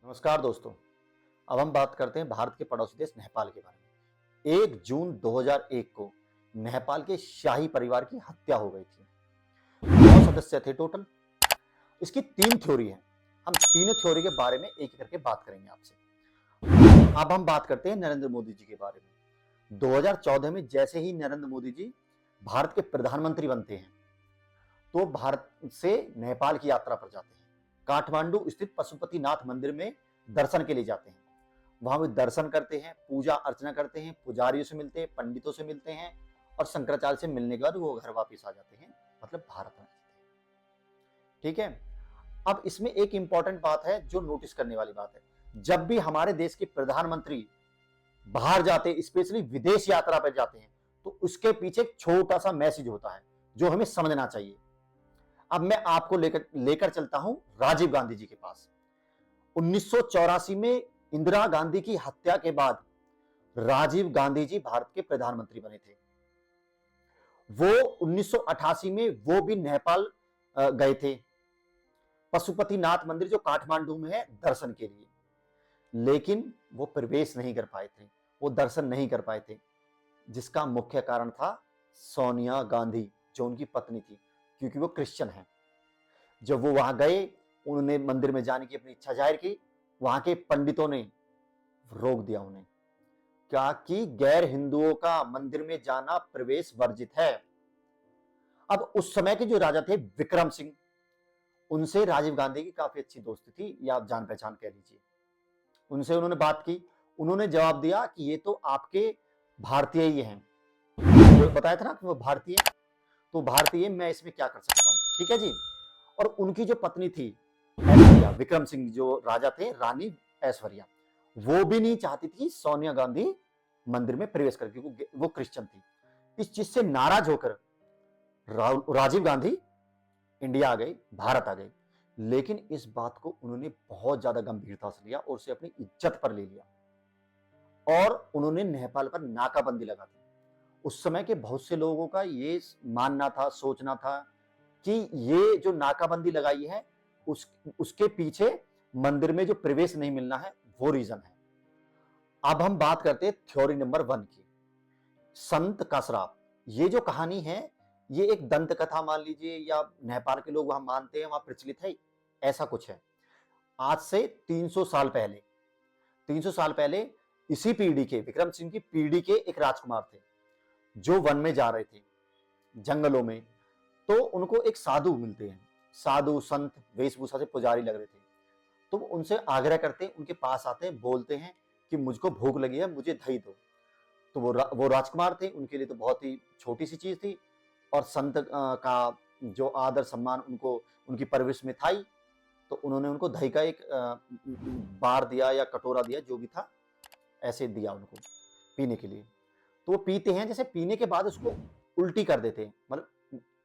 नमस्कार दोस्तों। अब हम बात करते हैं भारत के पड़ोसी देश नेपाल के बारे में। 1 जून 2001 को नेपाल के शाही परिवार की हत्या हो गई थी। 9 सदस्य थे टोटल। इसकी 3 थ्योरी है। हम तीनों थ्योरी के बारे में एक एक करके बात करेंगे आपसे। अब हम बात करते हैं नरेंद्र मोदी जी के बारे में। 2014 में जैसे ही नरेंद्र मोदी जी भारत के प्रधानमंत्री बनते हैं तो भारत से नेपाल की यात्रा पर जाते हैं। काठमांडू स्थित पशुपतिनाथ मंदिर में दर्शन के लिए जाते हैं। वहां वे दर्शन करते हैं, पूजा अर्चना करते हैं, पुजारियों से मिलते हैं, पंडितों से मिलते हैं और शंकराचार्य से मिलने के बाद वो घर वापस आ जाते हैं, मतलब भारत में। ठीक है। अब इसमें एक इंपॉर्टेंट बात है जो नोटिस करने वाली बात है। जब भी हमारे देश के प्रधानमंत्री बाहर जाते, स्पेशली विदेश यात्रा पर जाते हैं, तो उसके पीछे एक छोटा सा मैसेज होता है जो हमें समझना चाहिए। अब मैं आपको लेकर चलता हूं राजीव गांधी जी के पास। 1984 में इंदिरा गांधी की हत्या के बाद राजीव गांधी जी भारत के प्रधानमंत्री बने थे। वो 1988 में वो भी नेपाल गए थे, पशुपतिनाथ मंदिर जो काठमांडू में है, दर्शन के लिए। लेकिन वो प्रवेश नहीं कर पाए थे, वो दर्शन नहीं कर पाए थे, जिसका मुख्य कारण था सोनिया गांधी जो उनकी पत्नी थी, क्योंकि वो क्रिश्चियन है। जब वो वहां गए, उन्होंने मंदिर में जाने की अपनी इच्छा जाहिर की। वहां के पंडितों ने रोक दिया उन्हें, क्या कि गैर हिंदुओं का मंदिर में जाना प्रवेश वर्जित है। अब उस समय के जो राजा थे विक्रम सिंह, उनसे राजीव गांधी की काफी अच्छी दोस्ती थी, या आप जान पहचान कह लीजिए। उनसे उन्होंने बात की। उन्होंने जवाब दिया कि ये तो आपके भारतीय ही हैं। वो बताया था ना कि वो भारतीय, तो भारतीय, मैं इसमें क्या कर सकता हूं। ठीक है जी। और उनकी जो पत्नी थी ऐश्वर्या, विक्रम सिंह जो राजा थे, रानी ऐश्वर्या, वो भी नहीं चाहती थी सोनिया गांधी मंदिर में प्रवेश कर, क्योंकि वो क्रिश्चियन थी। इस चीज से नाराज होकर राजीव गांधी इंडिया आ गए, भारत आ गए। लेकिन इस बात को उन्होंने बहुत ज्यादा गंभीरता से लिया और उसे अपनी इज्जत पर ले लिया और उन्होंने नेपाल पर नाकाबंदी लगा दी। उस समय के बहुत से लोगों का ये मानना था, सोचना था कि ये जो नाकाबंदी लगाई है उसके पीछे मंदिर में जो प्रवेश नहीं मिलना है वो रीजन है। अब हम बात करते हैं थ्योरी नंबर 1 की, संत का श्राप। ये जो कहानी है, ये एक दंत कथा मान लीजिए, या नेपाल के लोग वहां मानते हैं, वहां प्रचलित है, ऐसा कुछ है। आज से 300 साल पहले 300 साल पहले इसी पीढ़ी के, विक्रम सिंह की पीढ़ी के एक राजकुमार थे जो वन में जा रहे थे, जंगलों में। तो उनको एक साधु मिलते हैं, साधु संत वेशभूषा से पुजारी लग रहे थे। तो उनसे आग्रह करते हैं, उनके पास आते हैं, बोलते हैं कि मुझको भूख लगी है, मुझे दही दो। तो वो राजकुमार थे, उनके लिए तो बहुत ही छोटी सी चीज थी, और संत का जो आदर सम्मान उनको उनकी परवरिश में था ही। तो उन्होंने उनको दही का एक बार दिया या कटोरा दिया, जो भी था, ऐसे दिया उनको पीने के लिए। तो वो पीते हैं, जैसे पीने के बाद उसको उल्टी कर देते हैं, मतलब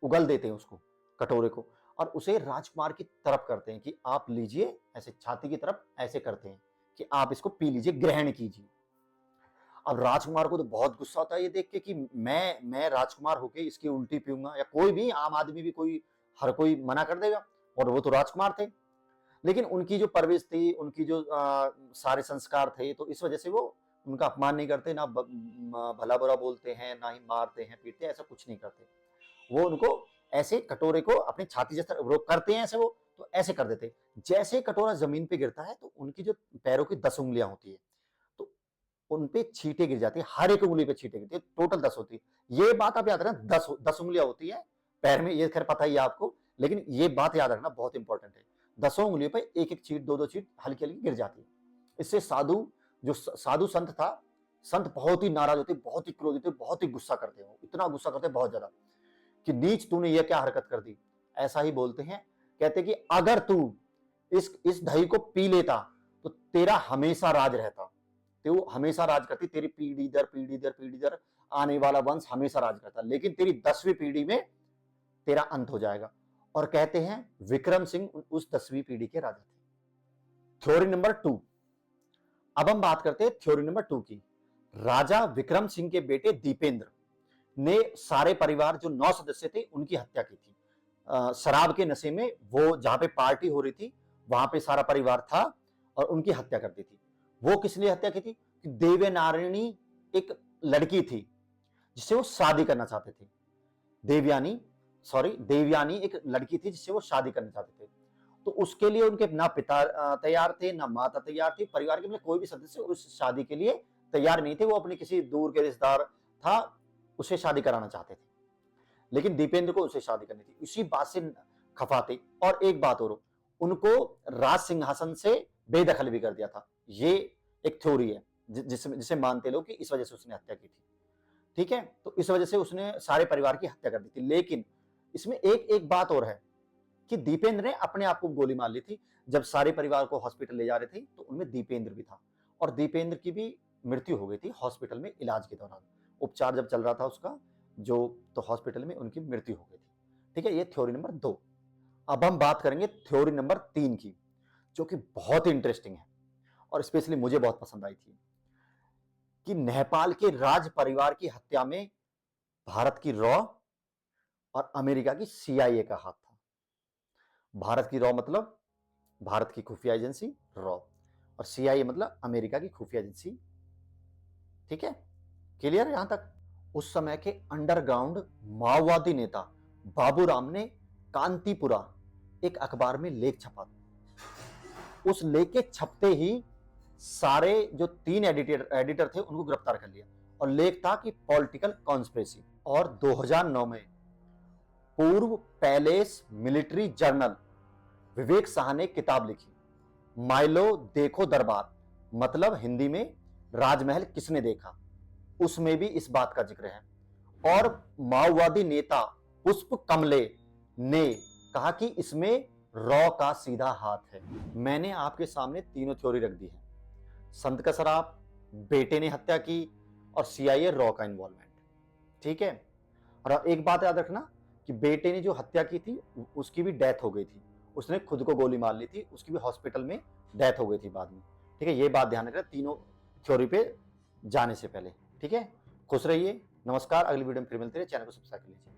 उगल देते हैं उसको, कटोरे को, और उसे राजकुमार की तरफ करते हैं कि आप लीजिए, ऐसे छाती की तरफ ऐसे करते हैं कि आप इसको पी लीजिए, ग्रहण कीजिए। अब राजकुमार को तो बहुत गुस्सा होता है ये देख के कि मैं राजकुमार होके इसकी उल्टी पीऊंगा, या कोई भी आम आदमी भी, कोई हर कोई मना कर देगा, और वो तो राजकुमार थे। लेकिन उनकी जो परवरिश थी, उनकी जो सारे संस्कार थे, तो इस वजह से वो उनका अपमान नहीं करते, ना भला बुरा बोलते हैं, ना ही मारते हैं, पीटते हैं, ऐसा कुछ नहीं करते। वो उनको ऐसे कटोरे को अपनी छाती जैसा रोक करते हैं, ऐसे वो तो ऐसे कर देते। जैसे कटोरा जमीन पे गिरता है तो उनकी जो पैरों की 10 उंगलियां होती है, तो उन पे छींटे गिर जाती है, हर एक उंगली पे छींटे गिरती है, टोटल 10 होती है। ये बात आप याद रखना, 10 उंगलियां होती है पैर में, ये खैर पता ही है आपको, लेकिन ये बात याद रखना बहुत इंपॉर्टेंट है। 10 उंगलियों पे एक एक छींट, दो छींट हल्की हल्की गिर जाती है। इससे साधु, जो साधु संत था, संत बहुत ही नाराज होते, बहुत ही क्रोधित होते, बहुत ही गुस्सा करते हो, इतना गुस्सा करते बहुत ज्यादा कि नीच, तूने ये क्या हरकत कर दी, ऐसा ही बोलते हैं। कहते कि अगर तू इस दही को पी लेता तो तेरा हमेशा राज रहता, तो हमेशा राज करती, तेरी पीढ़ी दर पीढ़ी दर पीढ़ी दर आने वाला वंश हमेशा राज करता, लेकिन तेरी 10वीं पीढ़ी में तेरा अंत हो जाएगा। और कहते हैं विक्रम सिंह उस 10वीं पीढ़ी के राजा थे। Theory number 2। अब हम बात करते हैं थ्योरी नंबर 2 की। राजा विक्रम सिंह के बेटे दीपेंद्र ने सारे परिवार, जो 9 सदस्य थे, उनकी हत्या की थी। शराब के नशे में, वो जहां पे पार्टी हो रही थी वहां पे सारा परिवार था, और उनकी हत्या कर दी थी। वो किस लिए हत्या की थी कि देवनारायणी एक लड़की थी जिससे वो शादी करना चाहते थे। देवयानी एक लड़की थी जिससे वो शादी करना चाहते थे। तो उसके लिए उनके ना पिता तैयार थे, ना माता तैयार थी, परिवार के कोई भी सदस्य उस शादी के लिए तैयार नहीं थे। वो अपने किसी दूर के रिश्तेदार था, उसे शादी कराना चाहते थे, लेकिन दीपेंद्र को उसे शादी करनी थी। इसी बात से खफा थे। और एक बात और, उनको राज सिंहासन से बेदखल भी कर दिया था। ये एक थ्योरी है जिसे मानते लोग कि इस वजह से उसने हत्या की थी। ठीक है, तो इस वजह से उसने सारे परिवार की हत्या कर दी थी। लेकिन इसमें एक बात और है कि दीपेंद्र ने अपने आप को गोली मार ली थी। जब सारे परिवार को हॉस्पिटल ले जा रहे थे तो उनमें दीपेंद्र भी था, और दीपेंद्र की भी मृत्यु हो गई थी हॉस्पिटल में इलाज के दौरान। उपचार जब चल रहा था उसका तो हॉस्पिटल में उनकी मृत्यु हो गई थी। ठीक है, ये थ्योरी नंबर 2। अब हम बात करेंगे थ्योरी नंबर 3 की, जो कि बहुत ही इंटरेस्टिंग है और स्पेशली मुझे बहुत पसंद आई थी, कि नेपाल के राज परिवार की हत्या में भारत की रॉ और अमेरिका की CIA का हाथ था। भारत की रॉ मतलब भारत की खुफिया एजेंसी रॉ, और CIA मतलब अमेरिका की खुफिया एजेंसी। ठीक है, क्लियर है यहां तक? उस समय के अंडरग्राउंड माओवादी नेता बाबूराम ने कांतिपुरा एक अखबार में लेख छपा। उस लेख के छपते ही सारे जो 3 एडिटर थे उनको गिरफ्तार कर लिया, और लेख था कि पॉलिटिकल कॉन्स्पिरेसी। और 2009 में पूर्व पैलेस मिलिट्री जर्नल विवेक शाह ने किताब लिखी, माइलो देखो दरबार, मतलब हिंदी में राजमहल किसने देखा। उसमें भी इस बात का जिक्र है। और माओवादी नेता पुष्प कमले ने कहा कि इसमें रॉ का सीधा हाथ है। मैंने आपके सामने तीनों थ्योरी रख दी है, संत का शराब, बेटे ने हत्या की, और CIA रॉ का इन्वॉल्वमेंट। ठीक है, और एक बात याद रखना कि बेटे ने जो हत्या की थी उसकी भी डेथ हो गई थी, उसने खुद को गोली मार ली थी, उसकी भी हॉस्पिटल में डेथ हो गई थी बाद में। ठीक है, ये बात ध्यान रखना तीनों थ्योरी पे जाने से पहले। ठीक है, खुश रहिए, नमस्कार। अगली वीडियो में फिर मिलते हैं, चैनल को सब्सक्राइब कर लीजिए।